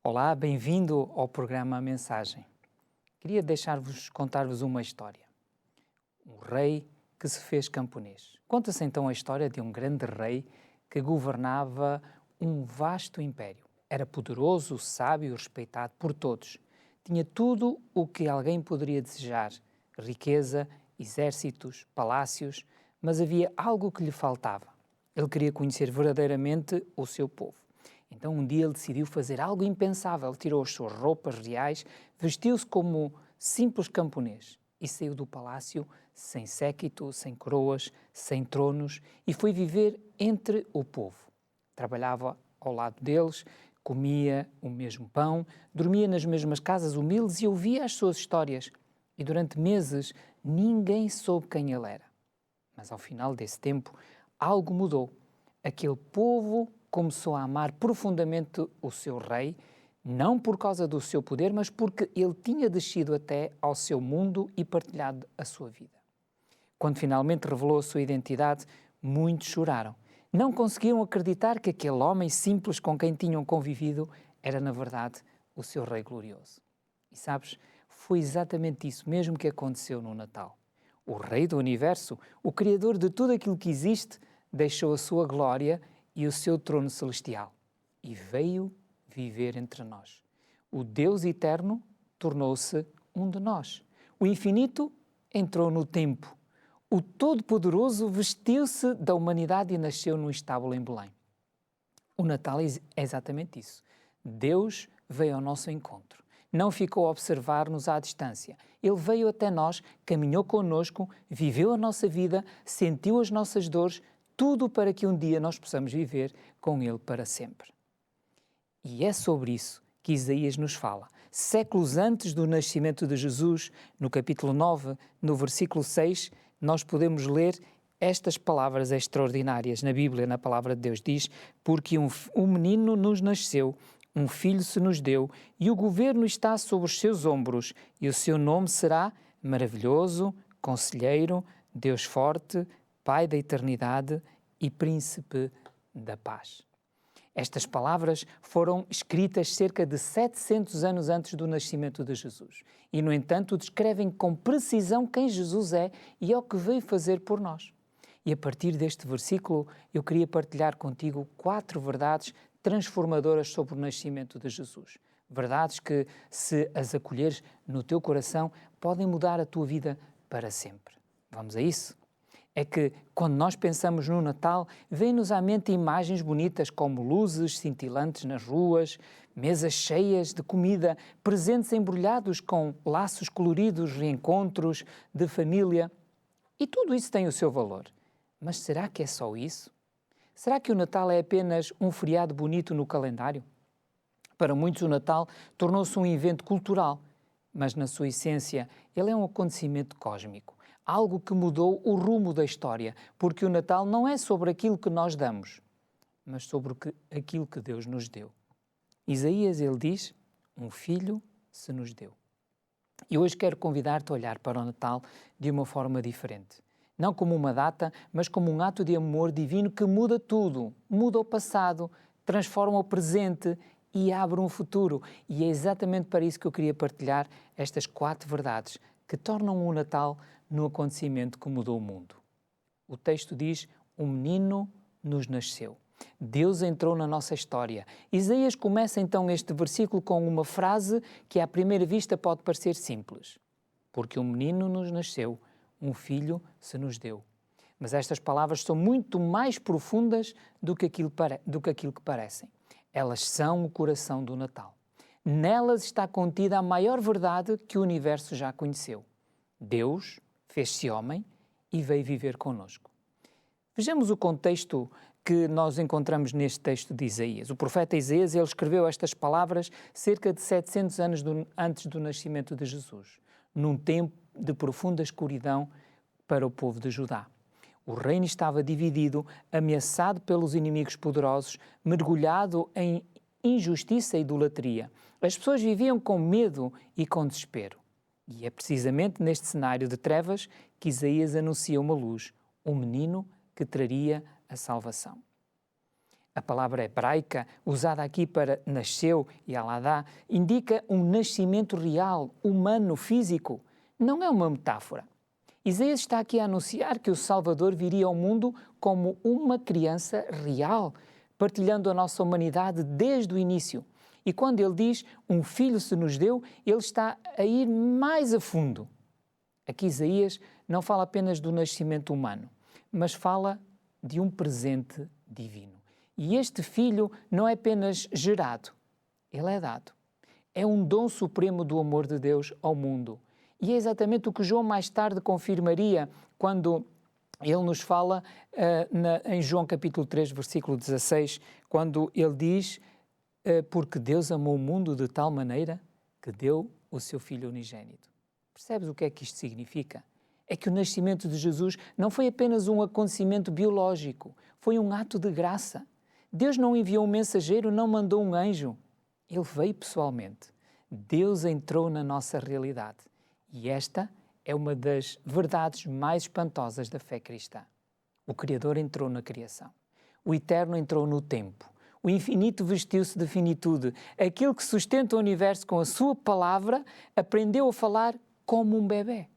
Olá, bem-vindo ao programa A Mensagem. Queria contar-vos uma história. Um rei que se fez camponês. Conta-se então a história de um grande rei que governava um vasto império. Era poderoso, sábio, respeitado por todos. Tinha tudo o que alguém poderia desejar: riqueza, exércitos, palácios, mas havia algo que lhe faltava. Ele queria conhecer verdadeiramente o seu povo. Então um dia ele decidiu fazer algo impensável. Ele tirou as suas roupas reais, vestiu-se como simples camponês e saiu do palácio sem séquito, sem coroas, sem tronos e foi viver entre o povo. Trabalhava ao lado deles, comia o mesmo pão, dormia nas mesmas casas humildes e ouvia as suas histórias. E durante meses ninguém soube quem ele era. Mas ao final desse tempo algo mudou. Aquele povo começou a amar profundamente o seu rei, não por causa do seu poder, mas porque ele tinha descido até ao seu mundo e partilhado a sua vida. Quando finalmente revelou a sua identidade, muitos choraram. Não conseguiam acreditar que aquele homem simples com quem tinham convivido era, na verdade, o seu rei glorioso. E sabes, foi exatamente isso mesmo que aconteceu no Natal. O rei do universo, o criador de tudo aquilo que existe, deixou a sua glória e o seu trono celestial e veio viver entre nós. O Deus eterno tornou-se um de nós. O infinito entrou no tempo. O Todo-Poderoso vestiu-se da humanidade e nasceu num estábulo em Belém. O Natal é exatamente isso. Deus veio ao nosso encontro. Não ficou a observar-nos à distância. Ele veio até nós, caminhou connosco, viveu a nossa vida, sentiu as nossas dores, tudo para que um dia nós possamos viver com Ele para sempre. E é sobre isso que Isaías nos fala. Séculos antes do nascimento de Jesus, no capítulo 9, no versículo 6, nós podemos ler estas palavras extraordinárias na Bíblia, na palavra de Deus. Diz: porque um menino nos nasceu, um filho se nos deu, e o governo está sobre os seus ombros, e o seu nome será Maravilhoso, Conselheiro, Deus Forte, Pai da Eternidade e Príncipe da Paz. Estas palavras foram escritas cerca de 700 anos antes do nascimento de Jesus e, no entanto, descrevem com precisão quem Jesus é e é o que veio fazer por nós. E a partir deste versículo eu queria partilhar contigo 4 verdades transformadoras sobre o nascimento de Jesus. Verdades que, se as acolheres no teu coração, podem mudar a tua vida para sempre. Vamos a isso? É que, quando nós pensamos no Natal, vêm-nos à mente imagens bonitas como luzes cintilantes nas ruas, mesas cheias de comida, presentes embrulhados com laços coloridos, reencontros de família. E tudo isso tem o seu valor. Mas será que é só isso? Será que o Natal é apenas um feriado bonito no calendário? Para muitos, o Natal tornou-se um evento cultural, mas na sua essência ele é um acontecimento cósmico. Algo que mudou o rumo da história, porque o Natal não é sobre aquilo que nós damos, mas sobre aquilo que Deus nos deu. Isaías, ele diz, um filho se nos deu. E hoje quero convidar-te a olhar para o Natal de uma forma diferente. Não como uma data, mas como um ato de amor divino que muda tudo, muda o passado, transforma o presente e abre um futuro. E é exatamente para isso que eu queria partilhar estas 4 verdades que tornam o Natal no acontecimento que mudou o mundo. O texto diz: um menino nos nasceu. Deus entrou na nossa história. Isaías começa então este versículo com uma frase que à primeira vista pode parecer simples. Porque um menino nos nasceu, um filho se nos deu. Mas estas palavras são muito mais profundas do que aquilo que parecem. Elas são o coração do Natal. Nelas está contida a maior verdade que o universo já conheceu. Deus fez-se homem e veio viver connosco. Vejamos o contexto que nós encontramos neste texto de Isaías. O profeta Isaías, ele escreveu estas palavras cerca de 700 anos antes do nascimento de Jesus, num tempo de profunda escuridão para o povo de Judá. O reino estava dividido, ameaçado pelos inimigos poderosos, mergulhado em injustiça e idolatria. As pessoas viviam com medo e com desespero. E é precisamente neste cenário de trevas que Isaías anuncia uma luz, um menino que traria a salvação. A palavra hebraica, usada aqui para nasceu e aladá, indica um nascimento real, humano, físico. Não é uma metáfora. Isaías está aqui a anunciar que o Salvador viria ao mundo como uma criança real, partilhando a nossa humanidade desde o início. E quando ele diz, um filho se nos deu, ele está a ir mais a fundo. Aqui Isaías não fala apenas do nascimento humano, mas fala de um presente divino. E este filho não é apenas gerado, ele é dado. É um dom supremo do amor de Deus ao mundo. E é exatamente o que João mais tarde confirmaria quando ele nos fala em João capítulo 3, versículo 16, quando ele diz, porque Deus amou o mundo de tal maneira que deu o seu Filho unigênito. Percebes o que é que isto significa? É que o nascimento de Jesus não foi apenas um acontecimento biológico, foi um ato de graça. Deus não enviou um mensageiro, não mandou um anjo. Ele veio pessoalmente. Deus entrou na nossa realidade. E esta é uma das verdades mais espantosas da fé cristã. O Criador entrou na criação. O Eterno entrou no tempo. O infinito vestiu-se de finitude. Aquele que sustenta o universo com a sua palavra aprendeu a falar como um bebé.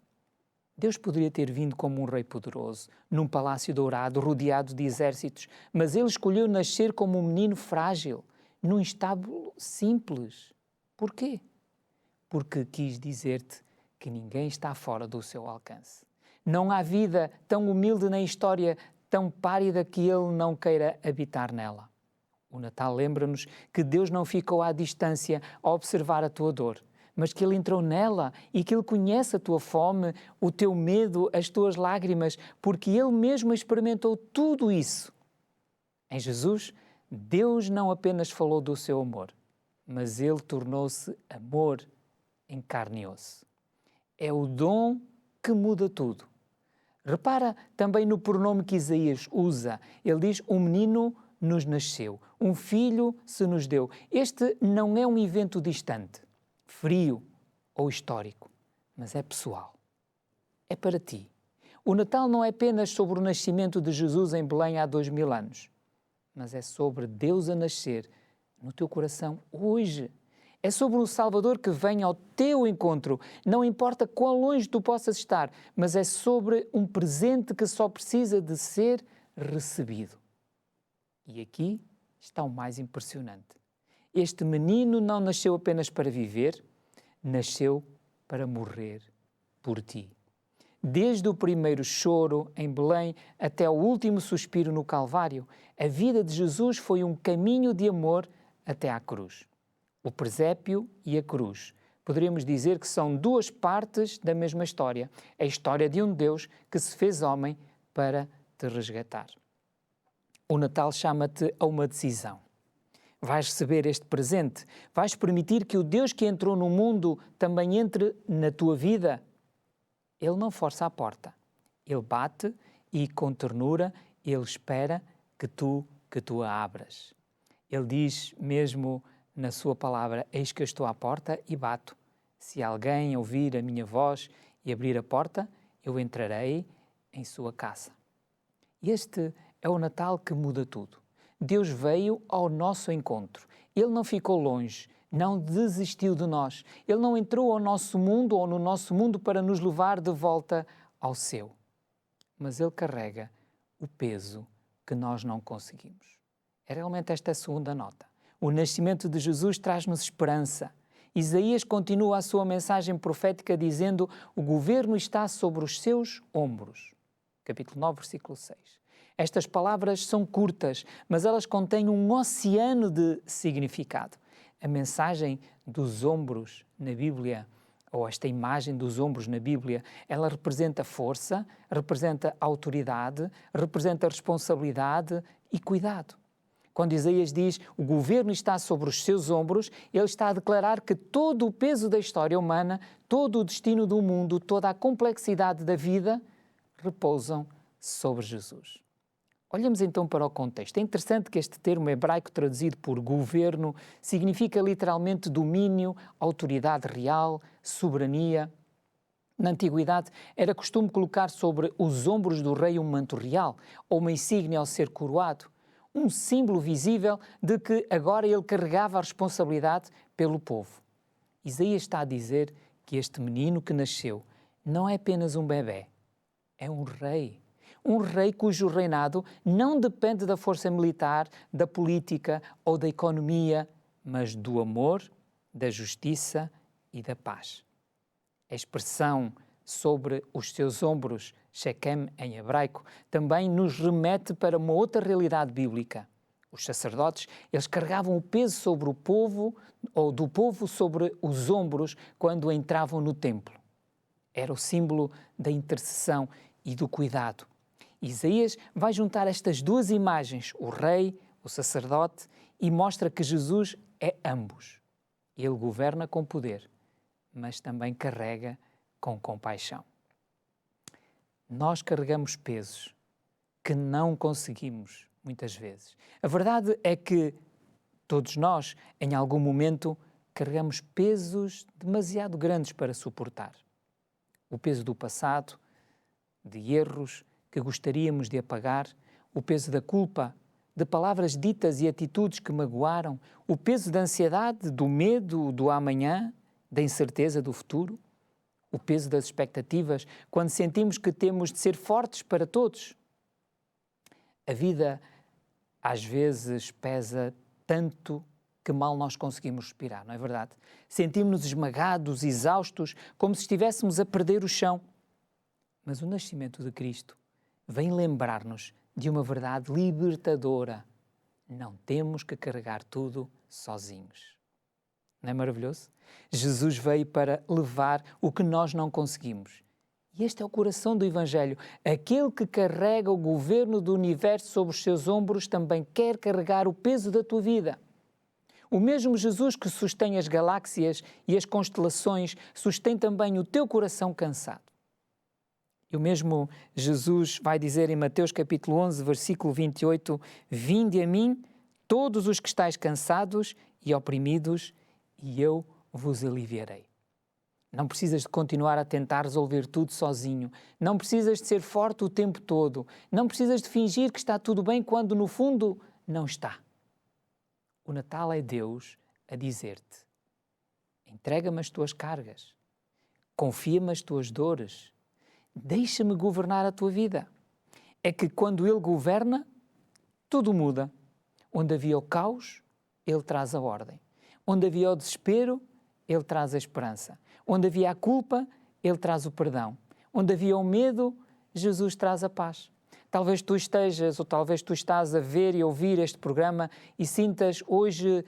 Deus poderia ter vindo como um rei poderoso, num palácio dourado, rodeado de exércitos, mas ele escolheu nascer como um menino frágil, num estábulo simples. Porquê? Porque quis dizer-te que ninguém está fora do seu alcance. Não há vida tão humilde nem história tão pálida que ele não queira habitar nela. O Natal lembra-nos que Deus não ficou à distância a observar a tua dor, mas que Ele entrou nela e que Ele conhece a tua fome, o teu medo, as tuas lágrimas, porque Ele mesmo experimentou tudo isso. Em Jesus, Deus não apenas falou do seu amor, mas Ele tornou-se amor em carne e osso. É o dom que muda tudo. Repara também no pronome que Isaías usa. Ele diz, um menino nos nasceu, um filho se nos deu. Este não é um evento distante, frio ou histórico, mas é pessoal. É para ti. O Natal não é apenas sobre o nascimento de Jesus em Belém há 2000 anos, mas é sobre Deus a nascer no teu coração hoje. É sobre um Salvador que vem ao teu encontro. Não importa quão longe tu possas estar, mas é sobre um presente que só precisa de ser recebido. E aqui está o mais impressionante. Este menino não nasceu apenas para viver, nasceu para morrer por ti. Desde o primeiro choro em Belém até o último suspiro no Calvário, a vida de Jesus foi um caminho de amor até à cruz. O presépio e a cruz. Poderíamos dizer que são duas partes da mesma história. A história de um Deus que se fez homem para te resgatar. O Natal chama-te a uma decisão. Vais receber este presente? Vais permitir que o Deus que entrou no mundo também entre na tua vida? Ele não força a porta. Ele bate e, com ternura, Ele espera que tu a abras. Ele diz mesmo na sua palavra, eis que eu estou à porta e bato. Se alguém ouvir a minha voz e abrir a porta, eu entrarei em sua casa. Este é o Natal que muda tudo. Deus veio ao nosso encontro. Ele não ficou longe, não desistiu de nós. Ele não entrou ao nosso mundo ou no nosso mundo para nos levar de volta ao seu. Mas Ele carrega o peso que nós não conseguimos. É realmente esta a segunda nota. O nascimento de Jesus traz-nos esperança. Isaías continua a sua mensagem profética dizendo: o governo está sobre os seus ombros. Capítulo 9, versículo 6. Estas palavras são curtas, mas elas contêm um oceano de significado. A mensagem dos ombros na Bíblia, ou esta imagem dos ombros na Bíblia, ela representa força, representa autoridade, representa responsabilidade e cuidado. Quando Isaías diz o governo está sobre os seus ombros, ele está a declarar que todo o peso da história humana, todo o destino do mundo, toda a complexidade da vida repousam sobre Jesus. Olhamos então para o contexto. É interessante que este termo hebraico traduzido por governo significa literalmente domínio, autoridade real, soberania. Na antiguidade era costume colocar sobre os ombros do rei um manto real ou uma insígnia ao ser coroado. um símbolo visível de que agora ele carregava a responsabilidade pelo povo. Isaías está a dizer que este menino que nasceu não é apenas um bebé, é um rei. Um rei cujo reinado não depende da força militar, da política ou da economia, mas do amor, da justiça e da paz. A expressão sobre os seus ombros, Shequem em hebraico, também nos remete para uma outra realidade bíblica. Os sacerdotes, eles carregavam o peso sobre o povo, ou do povo sobre os ombros, quando entravam no templo. Era o símbolo da intercessão e do cuidado. Isaías vai juntar estas duas imagens, o rei, o sacerdote, e mostra que Jesus é ambos. Ele governa com poder, mas também carrega com compaixão. Nós carregamos pesos que não conseguimos, muitas vezes. A verdade é que todos nós, em algum momento, carregamos pesos demasiado grandes para suportar. O peso do passado, de erros que gostaríamos de apagar, o peso da culpa, de palavras ditas e atitudes que magoaram, o peso da ansiedade, do medo do amanhã, da incerteza do futuro, o peso das expectativas, quando sentimos que temos de ser fortes para todos. A vida, às vezes, pesa tanto que mal nós conseguimos respirar, não é verdade? Sentimos-nos esmagados, exaustos, como se estivéssemos a perder o chão. Mas o nascimento de Cristo vem lembrar-nos de uma verdade libertadora. Não temos que carregar tudo sozinhos. Não é maravilhoso? Jesus veio para levar o que nós não conseguimos. E este é o coração do Evangelho. Aquele que carrega o governo do universo sobre os seus ombros também quer carregar o peso da tua vida. O mesmo Jesus que sustém as galáxias e as constelações sustém também o teu coração cansado. E o mesmo Jesus vai dizer em Mateus capítulo 11, versículo 28, «Vinde a mim, todos os que estáis cansados e oprimidos, e eu vos aliviarei». Não precisas de continuar a tentar resolver tudo sozinho. Não precisas de ser forte o tempo todo. Não precisas de fingir que está tudo bem quando, no fundo, não está. O Natal é Deus a dizer-te: entrega-me as tuas cargas, confia-me as tuas dores, deixa-me governar a tua vida. É que quando Ele governa, tudo muda. Onde havia o caos, Ele traz a ordem. Onde havia o desespero, Ele traz a esperança. Onde havia a culpa, Ele traz o perdão. Onde havia o medo, Jesus traz a paz. Talvez tu estejas, ou talvez tu estás a ver e ouvir este programa e te sintas hoje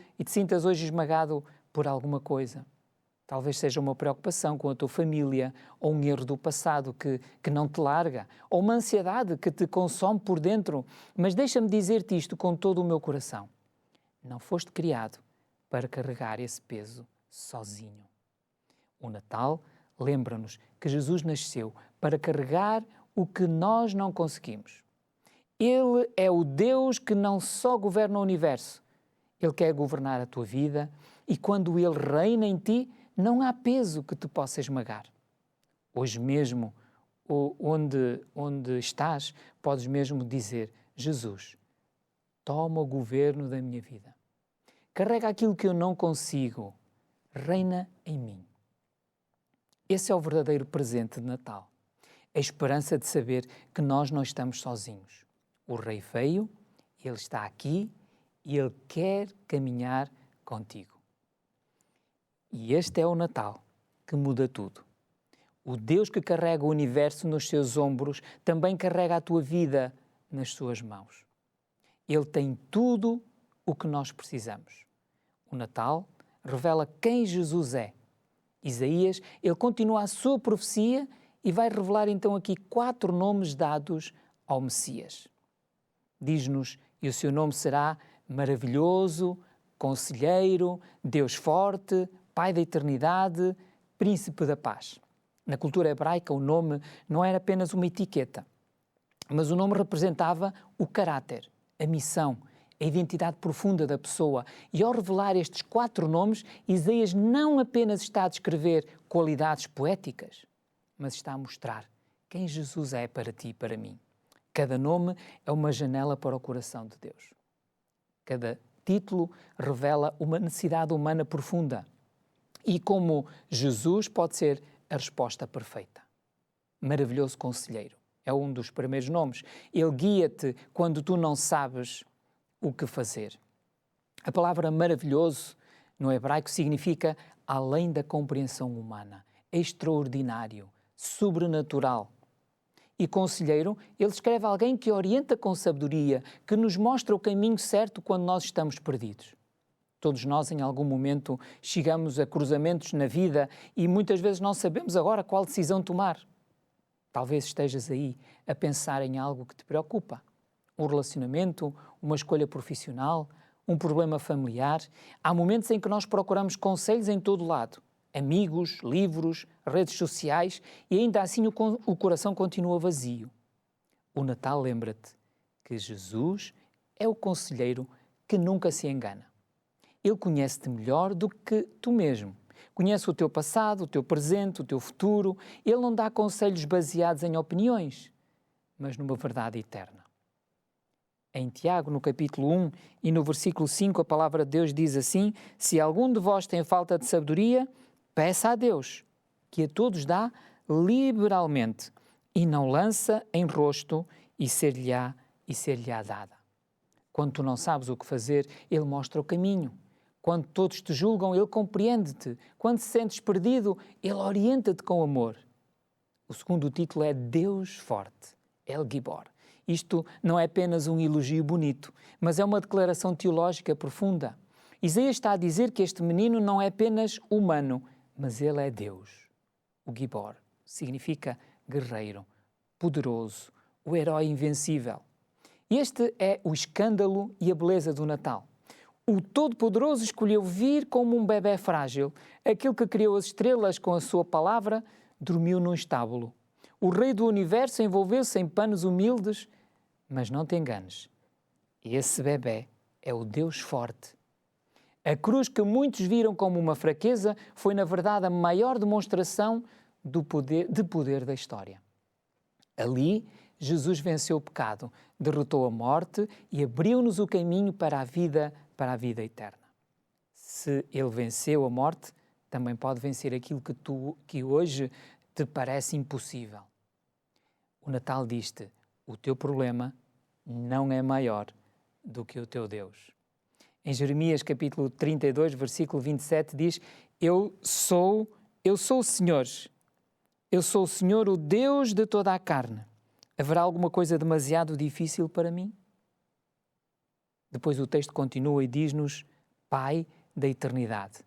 esmagado por alguma coisa. Talvez seja uma preocupação com a tua família, ou um erro do passado que não te larga, ou uma ansiedade que te consome por dentro. Mas deixa-me dizer-te isto com todo o meu coração. Não foste criado para carregar esse peso sozinho. O Natal lembra-nos que Jesus nasceu para carregar o que nós não conseguimos. Ele é o Deus que não só governa o universo, Ele quer governar a tua vida, e quando Ele reina em ti, não há peso que te possa esmagar. Hoje mesmo, onde estás, podes mesmo dizer: Jesus, toma o governo da minha vida. Carrega aquilo que eu não consigo. Reina em mim. Esse é o verdadeiro presente de Natal. A esperança de saber que nós não estamos sozinhos. O Rei veio, Ele está aqui e Ele quer caminhar contigo. E este é o Natal que muda tudo. O Deus que carrega o universo nos seus ombros também carrega a tua vida nas suas mãos. Ele tem tudo o que nós precisamos. O Natal revela quem Jesus é. Isaías, ele continua a sua profecia e vai revelar então aqui 4 nomes dados ao Messias. Diz-nos: e o seu nome será Maravilhoso, Conselheiro, Deus Forte, Pai da Eternidade, Príncipe da Paz. Na cultura hebraica, o nome não era apenas uma etiqueta, mas o nome representava o caráter, a missão, a identidade profunda da pessoa. E ao revelar estes 4 nomes, Isaías não apenas está a descrever qualidades poéticas, mas está a mostrar quem Jesus é para ti e para mim. Cada nome é uma janela para o coração de Deus. Cada título revela uma necessidade humana profunda. E como Jesus pode ser a resposta perfeita. Maravilhoso Conselheiro. É um dos primeiros nomes. Ele guia-te quando tu não sabes o que fazer. A palavra maravilhoso no hebraico significa além da compreensão humana, extraordinário, sobrenatural. E conselheiro, ele escreve alguém que orienta com sabedoria, que nos mostra o caminho certo quando nós estamos perdidos. Todos nós, em algum momento, chegamos a cruzamentos na vida e muitas vezes não sabemos agora qual decisão tomar. Talvez estejas aí a pensar em algo que te preocupa. Um relacionamento, uma escolha profissional, um problema familiar. Há momentos em que nós procuramos conselhos em todo lado. Amigos, livros, redes sociais e ainda assim o coração continua vazio. O Natal lembra-te que Jesus é o conselheiro que nunca se engana. Ele conhece-te melhor do que tu mesmo. Conhece o teu passado, o teu presente, o teu futuro. Ele não dá conselhos baseados em opiniões, mas numa verdade eterna. Em Tiago, no capítulo 1 e no versículo 5, a palavra de Deus diz assim: se algum de vós tem falta de sabedoria, peça a Deus, que a todos dá liberalmente, e não lança em rosto, e ser-lhe-á dada. Quando tu não sabes o que fazer, Ele mostra o caminho. Quando todos te julgam, Ele compreende-te. Quando te sentes perdido, Ele orienta-te com amor. O segundo título é Deus Forte, El Gibor. Isto não é apenas um elogio bonito, mas é uma declaração teológica profunda. Isaías está a dizer que este menino não é apenas humano, mas ele é Deus. O Gibor significa guerreiro, poderoso, o herói invencível. Este é o escândalo e a beleza do Natal. O Todo-Poderoso escolheu vir como um bebé frágil. Aquele que criou as estrelas com a sua palavra, dormiu num estábulo. O Rei do Universo envolveu-se em panos humildes, mas não te enganes. Esse bebé é o Deus forte. A cruz que muitos viram como uma fraqueza foi, na verdade, a maior demonstração de poder da história. Ali, Jesus venceu o pecado, derrotou a morte e abriu-nos o caminho para a vida eterna. Se Ele venceu a morte, também pode vencer aquilo que hoje te parece impossível. O Natal diz-te: o teu problema não é maior do que o teu Deus. Em Jeremias capítulo 32, versículo 27 diz: Eu sou o Senhor. Eu sou o Senhor, o Deus de toda a carne. Haverá alguma coisa demasiado difícil para mim? Depois o texto continua e diz-nos: Pai da eternidade.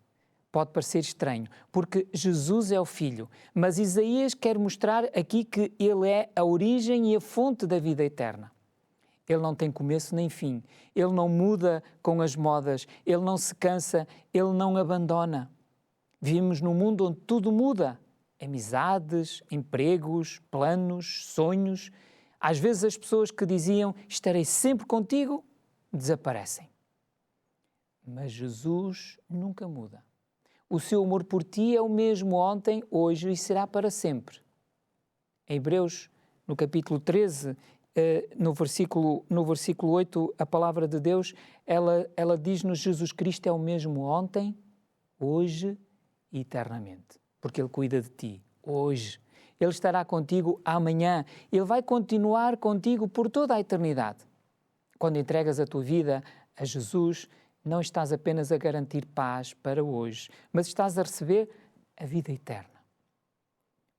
Pode parecer estranho, porque Jesus é o Filho, mas Isaías quer mostrar aqui que Ele é a origem e a fonte da vida eterna. Ele não tem começo nem fim, Ele não muda com as modas, Ele não se cansa, Ele não abandona. Vivemos num mundo onde tudo muda. Amizades, empregos, planos, sonhos. Às vezes as pessoas que diziam estarei sempre contigo, desaparecem. Mas Jesus nunca muda. O seu amor por ti é o mesmo ontem, hoje e será para sempre. Em Hebreus, no capítulo 13, no versículo 8, a palavra de Deus, ela diz-nos: Jesus Cristo é o mesmo ontem, hoje e eternamente. Porque Ele cuida de ti hoje. Ele estará contigo amanhã. Ele vai continuar contigo por toda a eternidade. Quando entregas a tua vida a Jesus, não estás apenas a garantir paz para hoje, mas estás a receber a vida eterna.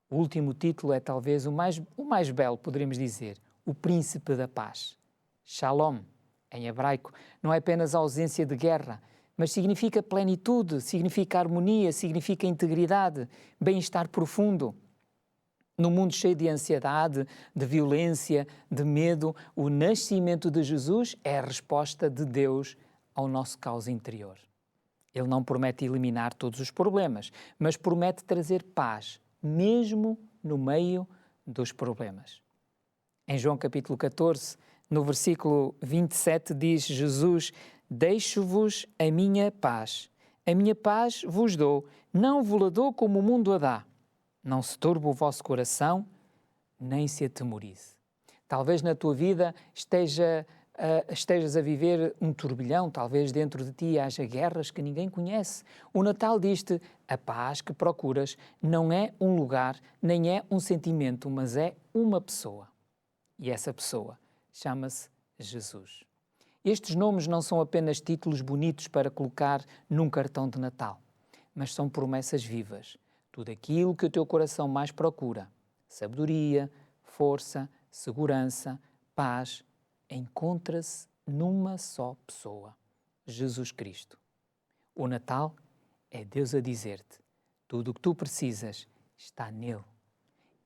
O último título é talvez o mais belo, poderíamos dizer: o Príncipe da Paz. Shalom, em hebraico, não é apenas a ausência de guerra, mas significa plenitude, significa harmonia, significa integridade, bem-estar profundo. No mundo cheio de ansiedade, de violência, de medo, o nascimento de Jesus é a resposta de Deus ao nosso caos interior. Ele não promete eliminar todos os problemas, mas promete trazer paz, mesmo no meio dos problemas. Em João capítulo 14, no versículo 27, diz Jesus: Deixo-vos a minha paz vos dou, não vos-la dou como o mundo a dá. Não se turbe o vosso coração, nem se atemorize. Talvez na tua vida esteja estejas a viver um turbilhão, talvez dentro de ti haja guerras que ninguém conhece. O Natal diz-te: a paz que procuras não é um lugar, nem é um sentimento, mas é uma pessoa. E essa pessoa chama-se Jesus. Estes nomes não são apenas títulos bonitos para colocar num cartão de Natal, mas são promessas vivas. Tudo aquilo que o teu coração mais procura, sabedoria, força, segurança, paz, encontra-se numa só pessoa, Jesus Cristo. O Natal é Deus a dizer-te: tudo o que tu precisas está nele.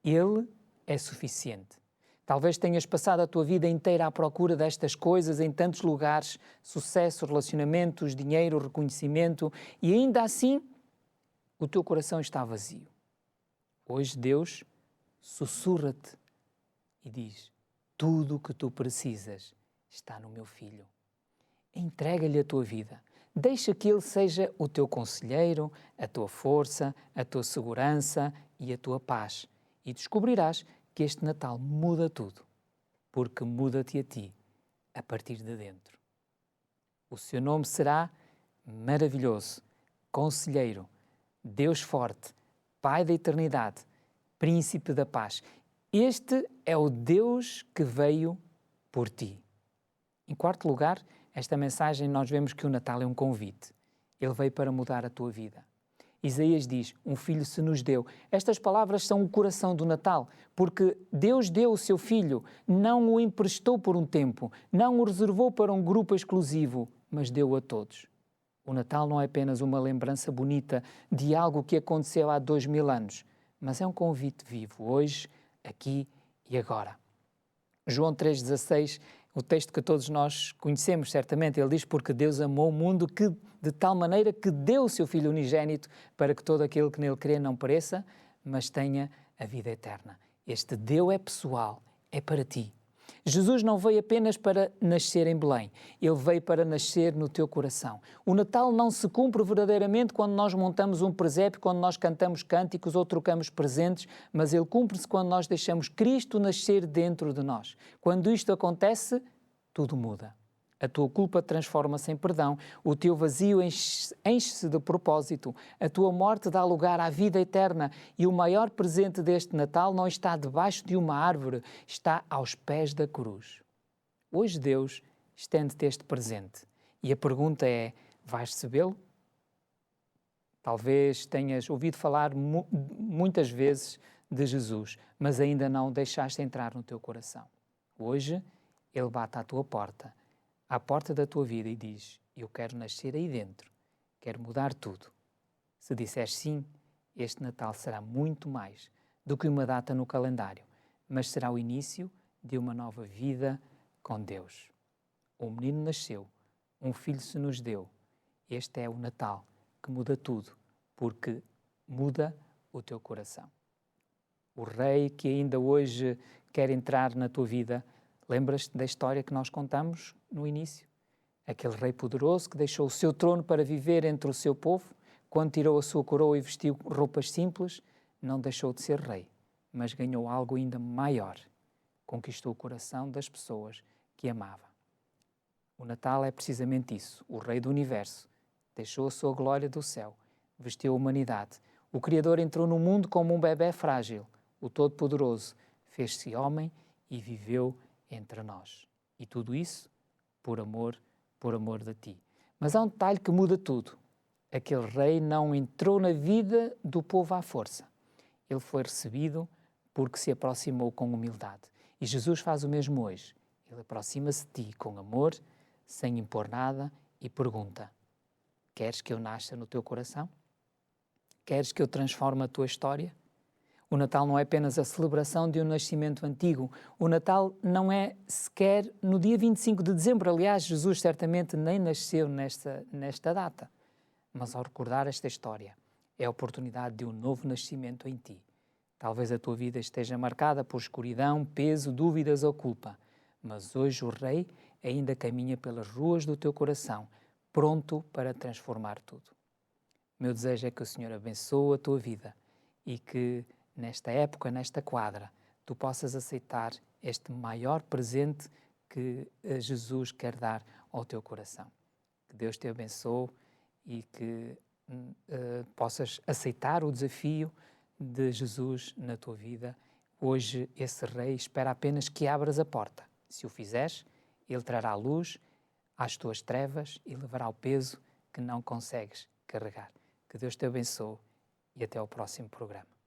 Ele é suficiente. Talvez tenhas passado a tua vida inteira à procura destas coisas em tantos lugares, sucesso, relacionamentos, dinheiro, reconhecimento, e ainda assim o teu coração está vazio. Hoje Deus sussurra-te e diz: tudo o que tu precisas está no meu Filho. Entrega-lhe a tua vida. Deixa que Ele seja o teu conselheiro, a tua força, a tua segurança e a tua paz. E descobrirás que este Natal muda tudo, porque muda-te a ti, a partir de dentro. O seu nome será Maravilhoso, Conselheiro, Deus Forte, Pai da Eternidade, Príncipe da Paz. Este é o Deus que veio por ti. Em quarto lugar, esta mensagem nós vemos que o Natal é um convite. Ele veio para mudar a tua vida. Isaías diz: um filho se nos deu. Estas palavras são o coração do Natal, porque Deus deu o seu filho, não o emprestou por um tempo, não o reservou para um grupo exclusivo, mas deu a todos. O Natal não é apenas uma lembrança bonita de algo que aconteceu há 2000 anos, mas é um convite vivo, hoje, aqui e agora. João 3,16, o texto que todos nós conhecemos certamente, ele diz: porque Deus amou o mundo de tal maneira que deu o seu Filho unigênito para que todo aquele que nele crê não pereça, mas tenha a vida eterna. Este Deus é pessoal, é para ti. Jesus não veio apenas para nascer em Belém, Ele veio para nascer no teu coração. O Natal não se cumpre verdadeiramente quando nós montamos um presépio, quando nós cantamos cânticos ou trocamos presentes, mas Ele cumpre-se quando nós deixamos Cristo nascer dentro de nós. Quando isto acontece, tudo muda. A tua culpa transforma-se em perdão, o teu vazio enche-se de propósito, a tua morte dá lugar à vida eterna e o maior presente deste Natal não está debaixo de uma árvore, está aos pés da cruz. Hoje Deus estende-te este presente e a pergunta é: vais recebê-lo? Talvez tenhas ouvido falar muitas vezes de Jesus, mas ainda não o deixaste entrar no teu coração. Hoje Ele bate à tua porta, à porta da tua vida, e diz: eu quero nascer aí dentro, quero mudar tudo. Se disseres sim, este Natal será muito mais do que uma data no calendário, mas será o início de uma nova vida com Deus. Um menino nasceu, um filho se nos deu. Este é o Natal que muda tudo, porque muda o teu coração. O Rei que ainda hoje quer entrar na tua vida, lembras-te da história que nós contamos no início? Aquele rei poderoso que deixou o seu trono para viver entre o seu povo, quando tirou a sua coroa e vestiu roupas simples, não deixou de ser rei, mas ganhou algo ainda maior. Conquistou o coração das pessoas que amava. O Natal é precisamente isso. O Rei do Universo deixou a sua glória do céu, vestiu a humanidade. O Criador entrou no mundo como um bebé frágil. O Todo-Poderoso fez-se homem e viveu entre nós. E tudo isso por amor de ti. Mas há um detalhe que muda tudo. Aquele rei não entrou na vida do povo à força. Ele foi recebido porque se aproximou com humildade. E Jesus faz o mesmo hoje. Ele aproxima-se de ti com amor, sem impor nada, e pergunta: queres que eu nasça no teu coração? Queres que eu transforme a tua história? O Natal não é apenas a celebração de um nascimento antigo. O Natal não é sequer no dia 25 de dezembro. Aliás, Jesus certamente nem nasceu nesta data. Mas ao recordar esta história, é a oportunidade de um novo nascimento em ti. Talvez a tua vida esteja marcada por escuridão, peso, dúvidas ou culpa. Mas hoje o Rei ainda caminha pelas ruas do teu coração, pronto para transformar tudo. Meu desejo é que o Senhor abençoe a tua vida e que nesta época, nesta quadra, tu possas aceitar este maior presente que Jesus quer dar ao teu coração. Que Deus te abençoe e que possas aceitar o desafio de Jesus na tua vida. Hoje esse rei espera apenas que abras a porta. Se o fizeres, ele trará luz às tuas trevas e levará o peso que não consegues carregar. Que Deus te abençoe e até ao próximo programa.